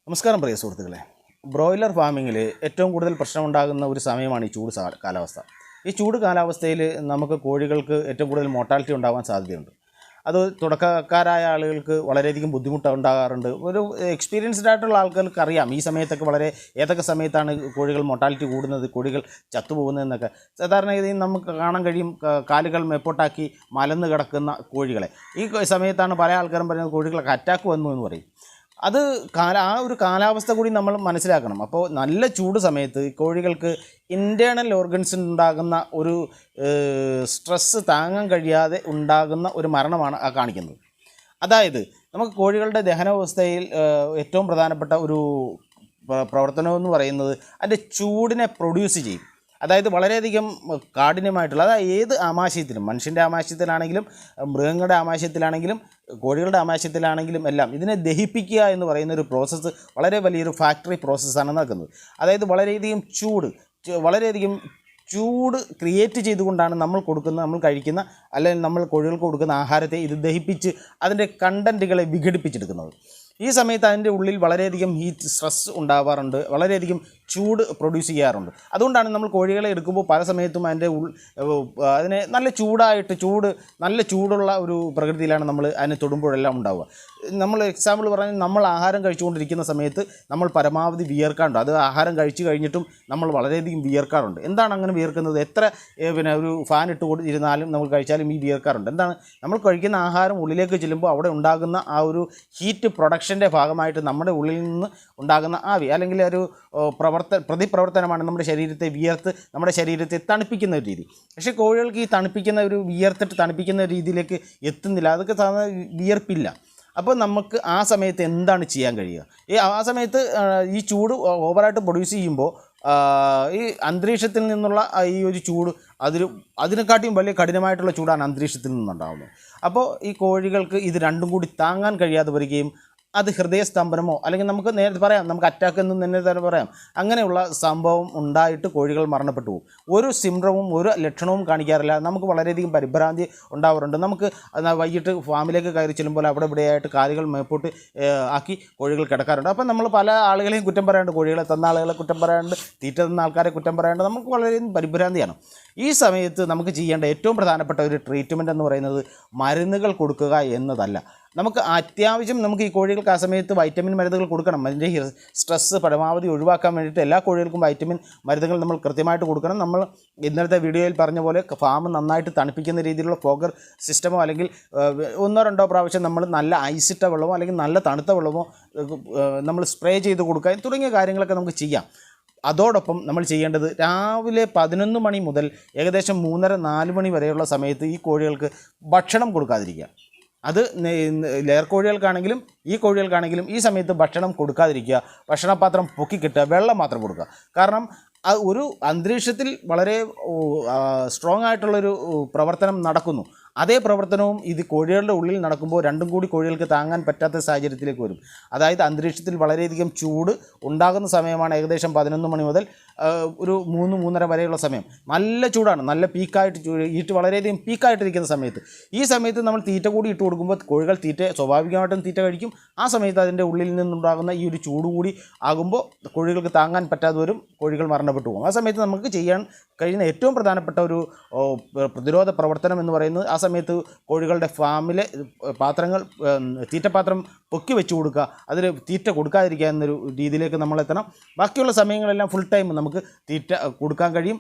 നമസ്കാരം പ്രിയ സുഹൃത്തുക്കളെ. ബ്രോയിലർ ഫാമിങ്ങിൽ ഏറ്റവും കൂടുതൽ പ്രശ്നമുണ്ടാകുന്ന ഒരു സമയമാണ് ഈ ചൂട് കാലാവസ്ഥ. ഈ ചൂട് കാലാവസ്ഥയിൽ നമുക്ക് കോഴികൾക്ക് ഏറ്റവും കൂടുതൽ മോർട്ടാലിറ്റി ഉണ്ടാകാൻ സാധ്യതയുണ്ട്. അത് തുടക്കക്കാരായ ആളുകൾക്ക് വളരെയധികം ബുദ്ധിമുട്ടുണ്ടാകാറുണ്ട്. ഒരു എക്സ്പീരിയൻസ്ഡ് ആയിട്ടുള്ള ആൾക്കാർക്ക് അറിയാം ഈ സമയത്തൊക്കെ ഏതൊക്കെ സമയത്താണ് കോഴികൾ മോർട്ടാലിറ്റി കൂടുന്നത്, കോഴികൾ ചത്തുപോകുന്നതെന്നൊക്കെ. സാധാരണഗതിയിൽ നമുക്ക് കാണാൻ കഴിയും കാലുകൾ മേപ്പോട്ടാക്കി മലന്ന് കിടക്കുന്ന കോഴികളെ. ഈ സമയത്താണ് പല ആൾക്കാരും പറയുന്നത് കോഴികൾക്ക് അറ്റാക്ക് വന്നു എന്ന് പറയും. അത് ആ ഒരു കാലാവസ്ഥ കൂടി നമ്മൾ മനസ്സിലാക്കണം. അപ്പോൾ നല്ല ചൂട് സമയത്ത് കോഴികൾക്ക് ഇൻറ്റേർണൽ ഓർഗൻസിന് ഉണ്ടാകുന്ന ഒരു സ്ട്രെസ്സ് താങ്ങാൻ കഴിയാതെ ഉണ്ടാകുന്ന ഒരു മരണമാണ് ആ കാണിക്കുന്നത്. അതായത് നമുക്ക് കോഴികളുടെ ദഹനാവസ്ഥയിൽ ഏറ്റവും പ്രധാനപ്പെട്ട ഒരു പ്രവർത്തനമെന്ന് പറയുന്നത് അതിൻ്റെ ചൂടിനെ പ്രൊഡ്യൂസ് ചെയ്യും. അതായത് വളരെയധികം കാഠിന്യമായിട്ടുള്ള, അതായത് ഏത് ആമാശയത്തിലും, മനുഷ്യൻ്റെ ആമാശയത്തിലാണെങ്കിലും മൃഗങ്ങളുടെ ആമാശയത്തിലാണെങ്കിലും കോഴികളുടെ ആമാശയത്തിലാണെങ്കിലും എല്ലാം ഇതിനെ ദഹിപ്പിക്കുക എന്ന് പറയുന്ന ഒരു പ്രോസസ്സ് വളരെ വലിയൊരു ഫാക്ടറി പ്രോസസ്സാണ് നടക്കുന്നത്. അതായത് വളരെയധികം ചൂട് ക്രിയേറ്റ് ചെയ്തുകൊണ്ടാണ് നമ്മൾ കഴിക്കുന്ന അല്ലെങ്കിൽ നമ്മൾ കോഴികൾക്ക് കൊടുക്കുന്ന ആഹാരത്തെ ഇത് ദഹിപ്പിച്ച് അതിൻ്റെ കണ്ടൻറ്റുകളെ വിഘടിപ്പിച്ചെടുക്കുന്നത്. ഈ സമയത്ത് അതിൻ്റെ ഉള്ളിൽ വളരെയധികം ഹീറ്റ് സ്ട്രെസ് ഉണ്ടാവാറുണ്ട്, വളരെയധികം ചൂട് പ്രൊഡ്യൂസ് ചെയ്യാറുണ്ട്. അതുകൊണ്ടാണ് നമ്മൾ കോഴികളെ എടുക്കുമ്പോൾ പല സമയത്തും അതിനെ നല്ല ചൂടുള്ള ഒരു പ്രകൃതിയിലാണ് നമ്മൾ അതിനെ തൊടുമ്പോഴെല്ലാം ഉണ്ടാവുക. നമ്മൾ എക്സാമ്പിൾ പറഞ്ഞാൽ നമ്മൾ ആഹാരം കഴിച്ചുകൊണ്ടിരിക്കുന്ന സമയത്ത് നമ്മൾ പരമാവധി വിയർക്കാറുണ്ട്. അത് ആഹാരം കഴിച്ചു കഴിഞ്ഞിട്ടും നമ്മൾ വളരെയധികം വിയർക്കാറുണ്ട്. എന്താണ് അങ്ങനെ വിയർക്കുന്നത്? എത്ര ഒരു ഫാൻ ഇട്ട് ഇരുന്നാലും നമ്മൾ കഴിച്ചാലും ഈ വിയർക്കാറുണ്ട്. എന്താണ്? നമ്മൾ കഴിക്കുന്ന ആഹാരം ഉള്ളിലേക്ക് ചെല്ലുമ്പോൾ അവിടെ ഉണ്ടാകുന്ന ആ ഒരു ഹീറ്റ് പ്രൊഡക്ഷൻ്റെ ഭാഗമായിട്ട് നമ്മുടെ ഉള്ളിൽ നിന്ന് ഉണ്ടാകുന്ന ആവി അല്ലെങ്കിൽ ഒരു പ്രതിപ്രവർത്തനമാണ് നമ്മുടെ ശരീരത്തെ വിയർത്ത് നമ്മുടെ ശരീരത്തെ തണുപ്പിക്കുന്ന ഒരു രീതി. പക്ഷേ കോഴികൾക്ക് ഈ വിയർത്തിട്ട് തണുപ്പിക്കുന്ന രീതിയിലേക്ക് എത്തുന്നില്ല. അതൊക്കെ സാധാരണ വിയർപ്പില്ല. അപ്പോൾ നമുക്ക് ആ സമയത്ത് എന്താണ് ചെയ്യാൻ കഴിയുക? ആ സമയത്ത് ഈ ചൂട് ഓവറായിട്ട് പ്രൊഡ്യൂസ് ചെയ്യുമ്പോൾ ഈ അന്തരീക്ഷത്തിൽ നിന്നുള്ള ഈ ഒരു ചൂട് അതിനെക്കാട്ടിയും വലിയ കഠിനമായിട്ടുള്ള ചൂടാണ് അന്തരീക്ഷത്തിൽ നിന്നുണ്ടാകുന്നത്. അപ്പോൾ ഈ കോഴികൾക്ക് ഇത് രണ്ടും കൂടി താങ്ങാൻ കഴിയാതെ വരികയും അത് ഹൃദയസ്തംഭനമോ അല്ലെങ്കിൽ നമുക്ക് നേരത്തെ പറയാം, നമുക്ക് അറ്റാക്ക് എന്നും തന്നെ പറയാം, അങ്ങനെയുള്ള സംഭവം ഉണ്ടായിട്ട് കോഴികൾ മരണപ്പെട്ടു പോകും. ഒരു സിംറ്റവും ഒരു ലക്ഷണവും കാണിക്കാറില്ല. നമുക്ക് വളരെയധികം പരിഭ്രാന്തി ഉണ്ടാവാറുണ്ട്. നമുക്ക് വൈകിട്ട് ഫാമിലേക്ക് കയറി ചെല്ലുമ്പോൾ അവിടെ ഇവിടെയായിട്ട് കാലുകൾ മേപ്പോട്ട് ആക്കി കോഴികൾ കിടക്കാറുണ്ട്. അപ്പം നമ്മൾ പല ആളുകളെയും കുറ്റം പറയാറുണ്ട്, കോഴികളെ തന്ന ആളുകളെ കുറ്റം പറയാറുണ്ട്, തീറ്റ തന്ന ആൾക്കാരെ കുറ്റം പറയാറുണ്ട്. നമുക്ക് വളരെയധികം പരിഭ്രാന്തിയാണ്. ഈ സമയത്ത് നമുക്ക് ചെയ്യേണ്ട ഏറ്റവും പ്രധാനപ്പെട്ട ഒരു ട്രീറ്റ്മെൻറ്റ് എന്ന് പറയുന്നത് മരുന്നുകൾ കൊടുക്കുക എന്നതല്ല. നമുക്ക് അത്യാവശ്യം നമുക്ക് ഈ കോഴികൾക്ക് ആ സമയത്ത് വൈറ്റമിൻ മരുന്നുകൾ കൊടുക്കണം. അതിൻ്റെ സ്ട്രെസ്സ് പരമാവധി ഒഴിവാക്കാൻ വേണ്ടിയിട്ട് എല്ലാ കോഴികൾക്കും വൈറ്റമിൻ മരുന്നുകൾ നമ്മൾ കൃത്യമായിട്ട് കൊടുക്കണം. നമ്മൾ ഇന്നലത്തെ വീഡിയോയിൽ പറഞ്ഞ പോലെ ഫാം നന്നായിട്ട് തണുപ്പിക്കുന്ന രീതിയിലുള്ള ഫോഗർ സിസ്റ്റമോ അല്ലെങ്കിൽ 1-2 പ്രാവശ്യം നമ്മൾ നല്ല ഐസിട്ട വെള്ളമോ അല്ലെങ്കിൽ നല്ല തണുത്ത വെള്ളമോ നമ്മൾ സ്പ്രേ ചെയ്ത് കൊടുക്കുക തുടങ്ങിയ കാര്യങ്ങളൊക്കെ നമുക്ക് ചെയ്യാം. അതോടൊപ്പം നമ്മൾ ചെയ്യേണ്ടത് രാവിലെ 11 മണി മുതൽ ഏകദേശം 3:30-4 മണി വരെയുള്ള സമയത്ത് ഈ കോഴികൾക്ക് ഭക്ഷണം കൊടുക്കാതിരിക്കുക. അത് ലെയർ കോഴികൾക്കാണെങ്കിലും ഈ കോഴികൾക്കാണെങ്കിലും ഈ സമയത്ത് ഭക്ഷണം കൊടുക്കാതിരിക്കുക. ഭക്ഷണപാത്രം പൊക്കിക്കിട്ടുക, വെള്ളം മാത്രം കൊടുക്കുക. കാരണം ഒരു അന്തരീക്ഷത്തിൽ വളരെ സ്ട്രോങ് ആയിട്ടുള്ളൊരു പ്രവർത്തനം നടക്കുന്നു. അതേ പ്രവർത്തനവും ഇത് കോഴികളുടെ ഉള്ളിൽ നടക്കുമ്പോൾ രണ്ടും കൂടി കോഴികൾക്ക് താങ്ങാൻ പറ്റാത്ത സാഹചര്യത്തിലേക്ക് വരും. അതായത് അന്തരീക്ഷത്തിൽ വളരെയധികം ചൂട് ഉണ്ടാകുന്ന സമയമാണ് ഏകദേശം 11 മണി മുതൽ ഒരു 3-3:30 വരെയുള്ള സമയം. നല്ല ചൂടാണ്, നല്ല പീക്കായിട്ട് വളരെയധികം പീക്കായിട്ടിരിക്കുന്ന സമയത്ത്. ഈ സമയത്ത് നമ്മൾ തീറ്റ കൂടി ഇട്ട് കൊടുക്കുമ്പോൾ കോഴികൾ സ്വാഭാവികമായിട്ടും തീറ്റ കഴിക്കും. ആ സമയത്ത് അതിൻ്റെ ഉള്ളിൽ നിന്നുണ്ടാകുന്ന ഈ ഒരു ചൂട് കൂടി ആകുമ്പോൾ കോഴികൾക്ക് താങ്ങാൻ പറ്റാതെ വരും, കോഴികൾ മരണപ്പെട്ടു പോകും. ആ സമയത്ത് നമുക്ക് ചെയ്യാൻ കഴിയുന്ന ഏറ്റവും പ്രധാനപ്പെട്ട ഒരു പ്രതിരോധ പ്രവർത്തനം എന്ന് പറയുന്നത് ആ സമയത്ത് കോഴികളുടെ ഫാമിലെ പാത്രങ്ങൾ തീറ്റപാത്രം പൊക്കി വെച്ച് കൊടുക്കുക, അതിൽ തീറ്റ കൊടുക്കാതിരിക്കുക എന്നൊരു രീതിയിലേക്ക് നമ്മളെത്തണം. ബാക്കിയുള്ള സമയങ്ങളെല്ലാം ഫുൾ ടൈം നമുക്ക് തീറ്റ കൊടുക്കാൻ കഴിയും.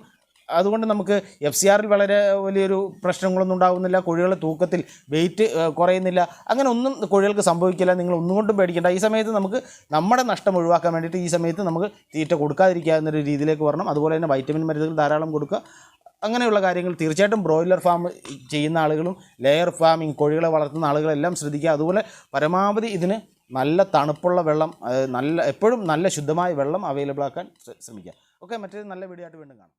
അതുകൊണ്ട് നമുക്ക് FCRൽ വളരെ വലിയൊരു പ്രശ്നങ്ങളൊന്നും ഉണ്ടാകുന്നില്ല. കോഴികളുടെ തൂക്കത്തിൽ വെയിറ്റ് കുറയുന്നില്ല. അങ്ങനെ ഒന്നും കോഴികൾക്ക് സംഭവിക്കില്ല. നിങ്ങൾ ഒന്നുകൊണ്ടും പേടിക്കേണ്ട. ഈ സമയത്ത് നമുക്ക് നമ്മുടെ നഷ്ടം ഒഴിവാക്കാൻ വേണ്ടിയിട്ട് ഈ സമയത്ത് നമുക്ക് തീറ്റ കൊടുക്കാതിരിക്കുക എന്നൊരു രീതിയിലേക്ക് വരണം. അതുപോലെ തന്നെ വൈറ്റമിൻ മരുന്നുകൾ ധാരാളം കൊടുക്കുക. അങ്ങനെയുള്ള കാര്യങ്ങൾ തീർച്ചയായിട്ടും ബ്രോയിലർ ഫാം ചെയ്യുന്ന ആളുകളും ലെയർ ഫാമിംഗ് കോഴികളെ വളർത്തുന്ന ആളുകളെല്ലാം ശ്രദ്ധിക്കുക. അതുപോലെ പരമാവധി ഇതിന് നല്ല തണുപ്പുള്ള വെള്ളം, എപ്പോഴും നല്ല ശുദ്ധമായ വെള്ളം അവൈലബിൾ ആക്കാൻ ശ്രമിക്കുക. ഓക്കെ, മറ്റൊരു നല്ല വീഡിയോ ആയിട്ട് വീണ്ടും കാണാം.